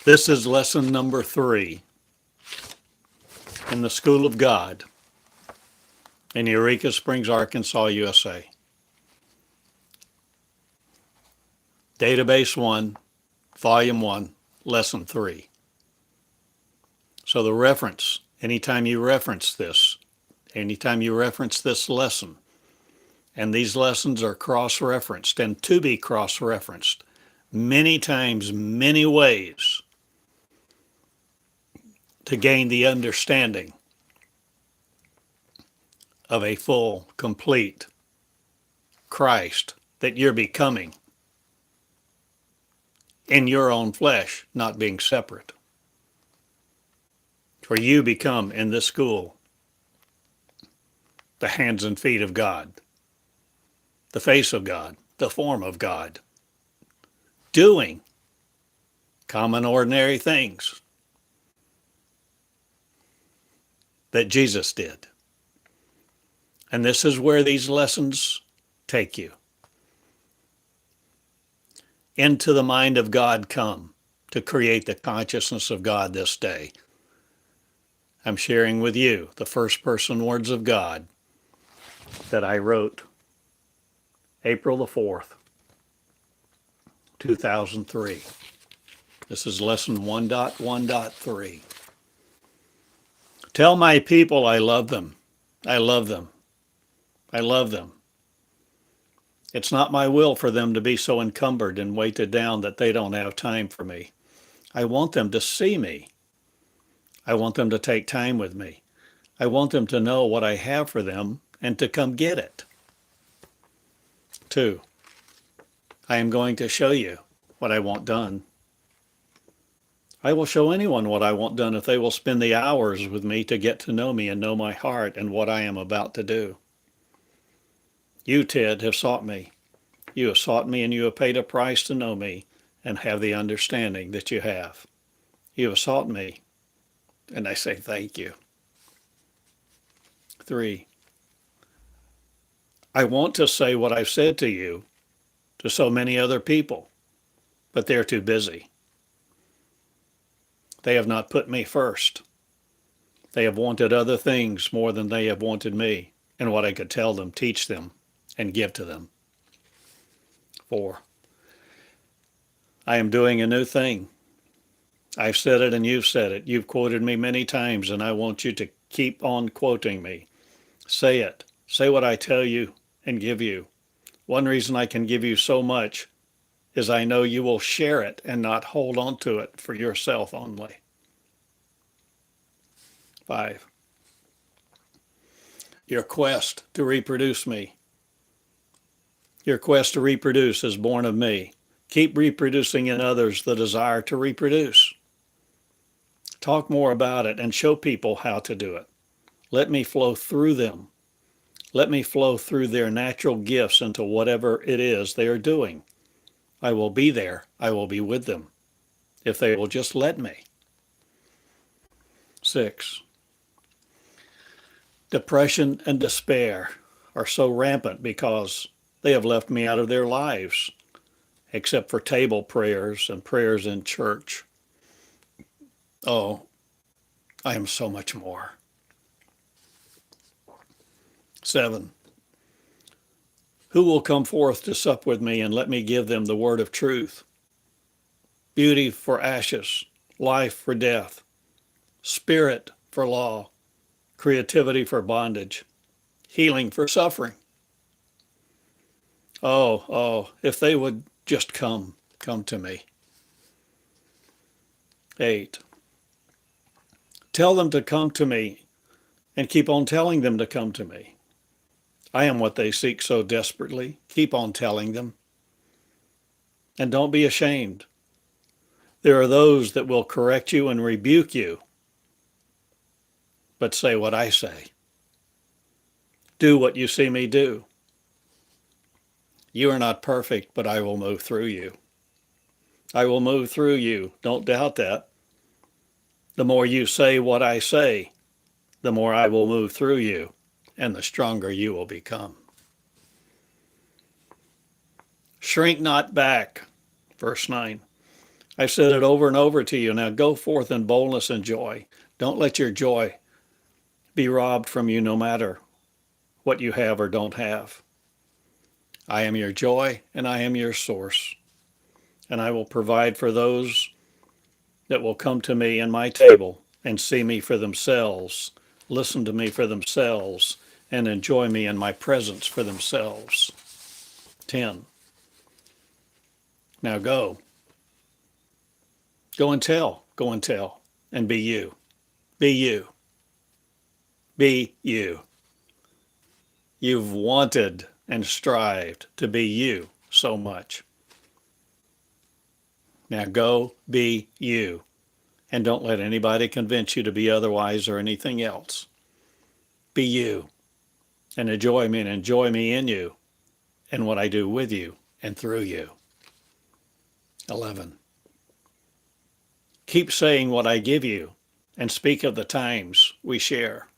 This is lesson number 3 in the School of God in Eureka Springs, Arkansas, USA. Database 1, Volume 1, Lesson 3. So the reference, anytime you reference this lesson, and these lessons are cross-referenced and to be cross-referenced many times, many ways, to gain the understanding of a full, complete Christ that you're becoming in your own flesh, not being separate. For you become in this school the hands and feet of God, the face of God, the form of God, doing common ordinary things that Jesus did. And this is where these lessons take you. Into the mind of God come to create the consciousness of God this day. I'm sharing with you the first person words of God that I wrote April the 4th, 2003. This is lesson 1.1.3. Tell my people I love them. I love them. I love them. It's not my will for them to be so encumbered and weighted down that they don't have time for me. I want them to see me. I want them to take time with me. I want them to know what I have for them and to come get it. 2, I am going to show you what I want done. I will show anyone what I want done if they will spend the hours with me to get to know me and know my heart and what I am about to do. You, Ted, have sought me. You have sought me and you have paid a price to know me and have the understanding that you have. You have sought me, and I say thank you. 3, I want to say what I've said to you to so many other people, but they're too busy. They have not put me first. They have wanted other things more than they have wanted me and what I could tell them, teach them, and give to them. 4, I am doing a new thing. I've said it and you've said it. You've quoted me many times and I want you to keep on quoting me. Say it. Say what I tell you and give you. One reason I can give you so much is I know you will share it and not hold on to it for yourself only. 5, your quest to reproduce me. Your quest to reproduce is born of me. Keep reproducing in others the desire to reproduce. Talk more about it and show people how to do it. Let me flow through them. Let me flow through their natural gifts into whatever it is they are doing. I will be there. I will be with them if they will just let me. 6, depression and despair are so rampant because they have left me out of their lives, except for table prayers and prayers in church. Oh, I am so much more. 7, who will come forth to sup with me and let me give them the word of truth? Beauty for ashes, life for death, spirit for law, creativity for bondage, healing for suffering. Oh, if they would just come to me. 8, tell them to come to me and keep on telling them to come to me. I am what they seek so desperately. Keep on telling them. And don't be ashamed. There are those that will correct you and rebuke you, but say what I say. Do what you see me do. You are not perfect, but I will move through you. I will move through you. Don't doubt that. The more you say what I say, the more I will move through you, and the stronger you will become. Shrink not back, verse 9. I've said it over and over to you. Now go forth in boldness and joy. Don't let your joy be robbed from you no matter what you have or don't have. I am your joy and I am your source. And I will provide for those that will come to me and my table and see me for themselves, listen to me for themselves, and enjoy me in my presence for themselves. 10. Now go. Go and tell. Go and tell. And be you. Be you. Be you. You've wanted and strived to be you so much. Now go be you. And don't let anybody convince you to be otherwise or anything else. Be you. And enjoy me in you and what I do with you and through you. 11. Keep saying what I give you and speak of the times we share.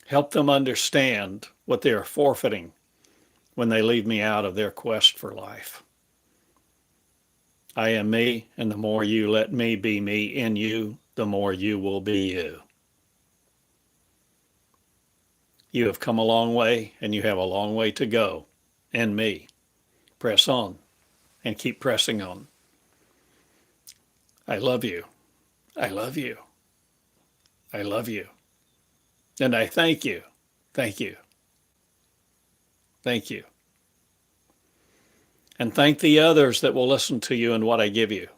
Help them understand what they are forfeiting when they leave me out of their quest for life. I am me, and the more you let me be me in you, the more you will be you. You have come a long way, and you have a long way to go in me. Press on and keep pressing on. I love you. I love you. I love you. And I thank you. Thank you. Thank you. And thank the others that will listen to you and what I give you.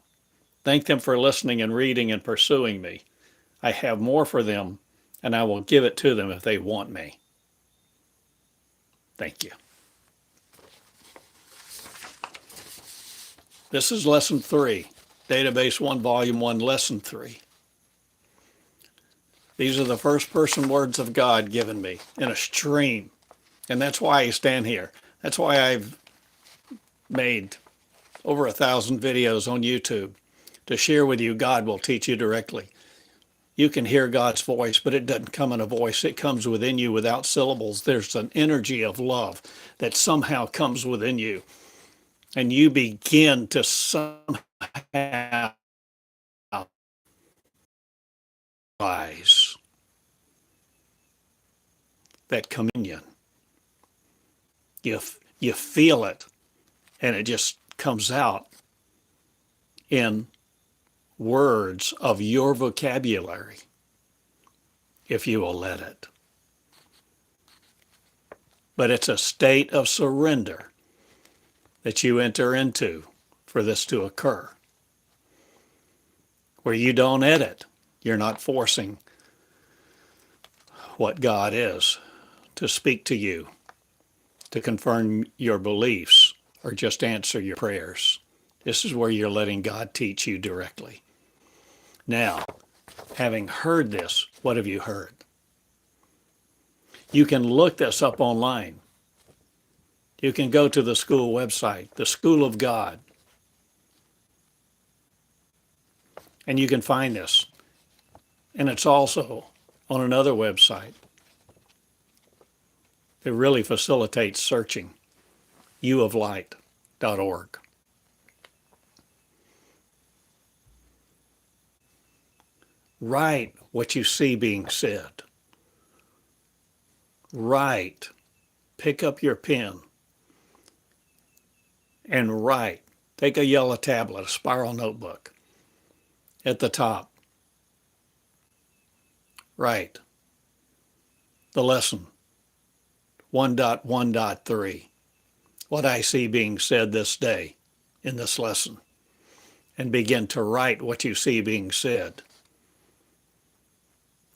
Thank them for listening and reading and pursuing me. I have more for them, and I will give it to them if they want me. Thank you. This is Lesson 3, Database 1, Volume 1, Lesson 3. These are the first person words of God given me in a stream. And that's why I stand here. That's why I've made over 1,000 videos on YouTube to share with you. God will teach you directly. You can hear God's voice, but it doesn't come in a voice. It comes within you without syllables. There's an energy of love that somehow comes within you. And you begin to somehow realize that communion. You feel it, and it just comes out in words of your vocabulary, if you will let it. But it's a state of surrender that you enter into for this to occur, where you don't edit. You're not forcing what God is to speak to you, to confirm your beliefs, or just answer your prayers. This is where you're letting God teach you directly. Now, having heard this, what have you heard? You can look this up online. You can go to the school website, the School of God, and you can find this. And it's also on another website. It really facilitates searching, uoflight.org. Write what you see being said. Write. Pick up your pen and write. Take a yellow tablet, a spiral notebook. At the top, write the lesson 1.1.3, what I see being said this day in this lesson, and begin to write what you see being said.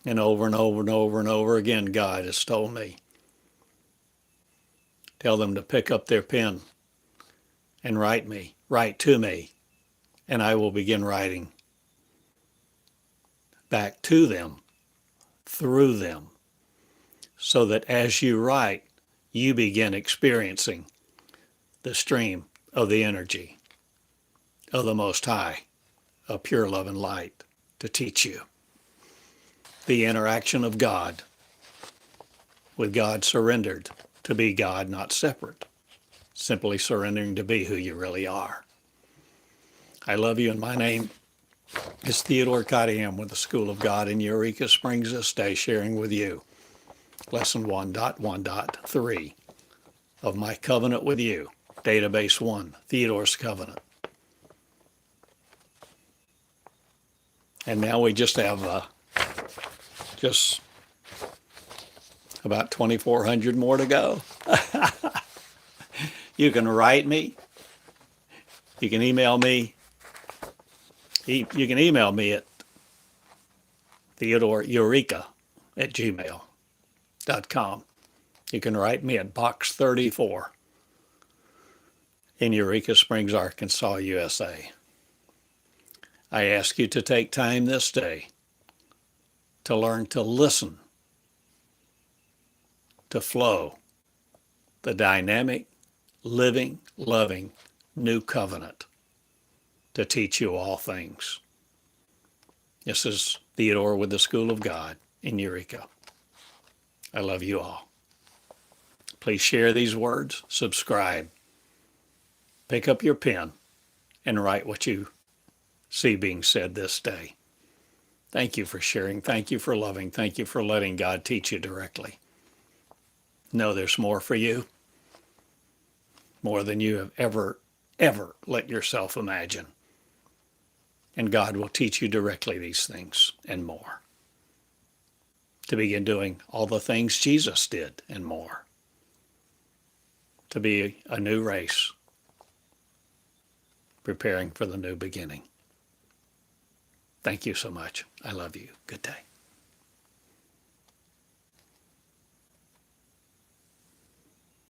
And over and over and over and over again, God has told me, tell them to pick up their pen and write to me, and I will begin writing back to them, through them, so that as you write, you begin experiencing the stream of the energy of the Most High, of pure love and light, to teach you the interaction of God, with God surrendered to be God, not separate, simply surrendering to be who you really are. I love you, and my name is Theodore Cottingham with the School of God in Eureka Springs this day, sharing with you Lesson 1.1.3 of my covenant with you, Database 1, Theodore's Covenant. And now we just have just about 2,400 more to go. You can write me. You can email me. You can email me at theodoreureka@gmail.com. You can write me at Box 34 in Eureka Springs, Arkansas, USA. I ask you to take time this day to learn to listen, to flow the dynamic, living, loving new covenant to teach you all things. This is Theodore with the School of God in Eureka. I love you all. Please share these words, subscribe, pick up your pen, and write what you see being said this day. Thank you for sharing. Thank you for loving. Thank you for letting God teach you directly. Know there's more for you, more than you have ever let yourself imagine. And God will teach you directly these things and more, to begin doing all the things Jesus did and more, to be a new race, preparing for the new beginning. Thank you so much. I love you. Good day.